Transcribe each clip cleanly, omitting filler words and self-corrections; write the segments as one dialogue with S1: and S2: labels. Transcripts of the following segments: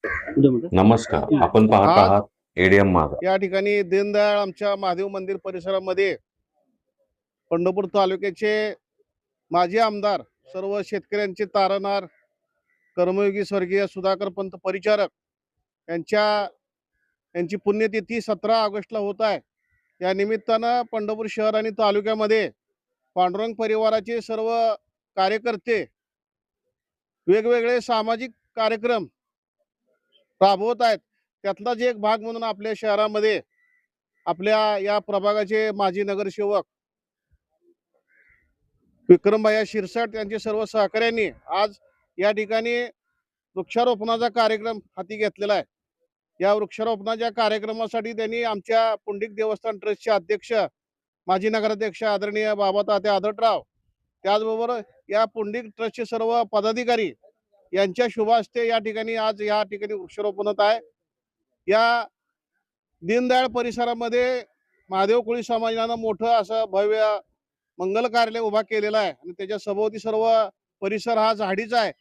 S1: नमस्कार. आपण पाहत
S2: आज
S1: आहात एडीएम माझा.
S2: या ठिकाणी दीनदयाळ आमच्या महादेव मंदिर परिसरामध्ये पंढरपूर तालुक्याचे माजी आमदार, सर्व शेतकऱ्यांचे तारणार, कर्मयोगी स्वर्गीय सुधाकर पंत परिचारक यांच्या यांची पुण्यतिथी 17 ऑगस्टला होत आहे. या निमित्तानं पंढरपूर शहर आणि तालुक्यामध्ये पांडुरंग परिवाराचे सर्व कार्यकर्ते वेगवेगळे सामाजिक कार्यक्रम राबवत आहेत. त्यातलाच एक भाग म्हणून आपल्या शहरामध्ये आपल्या या प्रभागाचे माजी नगरसेवक विक्रमभाई शिरसाट यांचे सर्व सहकार्यांनी आज या ठिकाणी वृक्षारोपणाचा कार्यक्रम हाती घेतलेला आहे. या वृक्षारोपणाच्या कार्यक्रमासाठी त्यांनी आमच्या पुंडिक देवस्थान ट्रस्टचे अध्यक्ष, माजी नगराध्यक्ष आदरणीय बाबा तात्या आदटराव, त्याचबरोबर या पुंडिक ट्रस्टचे सर्व पदाधिकारी यांच्या शुभ हस्ते या ठिकाणी आज या ठिकाणी वृक्षारोपण होत आहे. या दीनदयाळ परिसरामध्ये महादेव कोळी समाजानं मोठं असं भव्य मंगल कार्यालय उभा केलेला आहे आणि त्याच्या सभोवती सर्व परिसर हा झाडीचा आहे.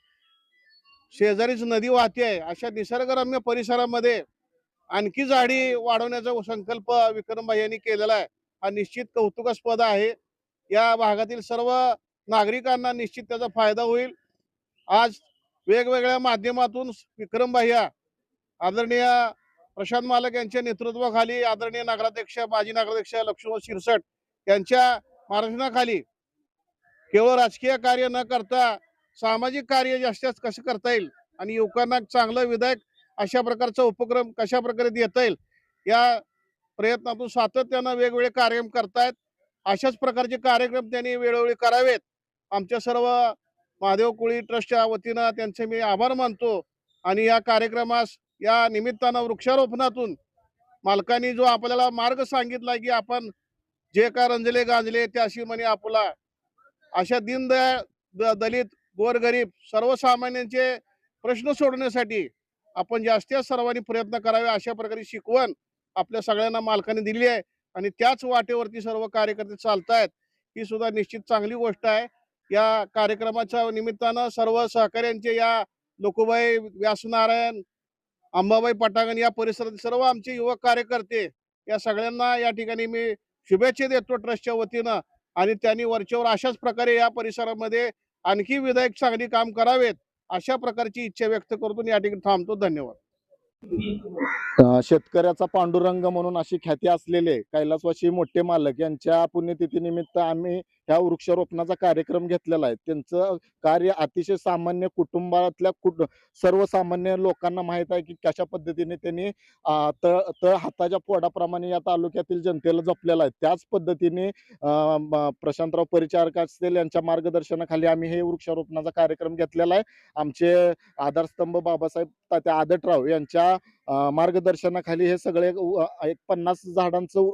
S2: शेजारीच नदी वाहते आहे. अशा निसर्गरम्य परिसरामध्ये आणखी झाडी वाढवण्याचा संकल्प विक्रमभाई यांनी केलेला आहे. हा निश्चित कौतुकास्पद आहे. या भागातील सर्व नागरिकांना निश्चित त्याचा फायदा होईल. आज वेगवेगळ्या माध्यमातून विक्रमभाई आदरणीय प्रशांत मालक यांच्या नेतृत्वाखाली आदरणीय नगराध्यक्ष, माजी नगराध्यक्ष लक्ष्मण शिरसट यांच्या मार्गदर्शनाखाली केवळ राजकीय कार्य न करता सामाजिक कार्य जास्तीत कसं करता येईल आणि युवकांना चांगलं विधायक अशा प्रकारचा उपक्रम कशा प्रकारे देता येईल या प्रयत्नातून सातत्यानं वेगवेगळे कार्यक्रम करतायत. अशाच प्रकारचे कार्यक्रम त्यांनी वेळोवेळी करावेत. आमच्या सर्व महादेव कोळी ट्रस्टच्या वतीनं त्यांचे मी आभार मानतो आणि या कार्यक्रमास या निमित्तानं वृक्षारोपणातून मालकांनी जो आपल्याला मार्ग सांगितला की आपण जे का रंजले गांजले त्याशी म्हणे आपला, अशा दीनदयाळ दलित गोरगरीब सर्वसामान्यांचे प्रश्न सोडवण्यासाठी आपण जास्तीत सर्वांनी प्रयत्न करावे अशा प्रकारे शिकवण आपल्या सगळ्यांना मालकाने दिली आहे आणि त्याच वाटेवरती सर्व कार्यकर्ते चालतायत. ही सुद्धा निश्चित चांगली गोष्ट आहे. या कार्यक्रमाच्या निमित्तानं सर्व सहकार्यांचे या लोकुबाई व्यासनारायण, अंबाबाई पटांगण या परिसरातील सर्व आमचे युवक कार्यकर्ते या सगळ्यांना या ठिकाणी मी शुभेच्छा देतो ट्रस्टच्या वतीनं आणि त्यांनी वरच्यावर अशाच प्रकारे या परिसरामध्ये आणखी विधायक चांगली काम करावेत अशा प्रकारची इच्छा व्यक्त करतो या ठिकाणी थांबतो. धन्यवाद.
S3: शेतकऱ्याचा पांडुरंग म्हणून अशी ख्याती असलेले कैलासवासी मोठे मालक यांच्या पुण्यतिथीनिमित्त आम्ही ह्या वृक्षारोपणाचा कार्यक्रम घेतलेला आहे. त्यांचं कार्य अतिशय सामान्य कुटुंबातल्या सर्वसामान्य लोकांना माहीत आहे की कशा पद्धतीने त्यांनी तळ हाताच्या पोटाप्रमाणे या तालुक्यातील जनतेला जपलेला आहे. त्याच पद्धतीने प्रशांतराव परिचारक असतील यांच्या मार्गदर्शनाखाली आम्ही हे वृक्षारोपणाचा कार्यक्रम घेतलेला आहे. आमचे आधारस्तंभ बाबासाहेब तात्या आदटराव यांच्या मार्गदर्शनाखाली हे सगळे एक 50 झाडांचं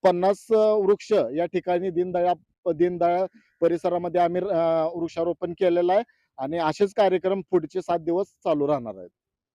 S3: 50 वृक्ष या ठिकाणी दीनदयाळ परिसरामध्ये आम्ही वृक्षारोपण केलेलं आहे आणि असेच कार्यक्रम पुढचे 7 दिवस चालू राहणार आहेत.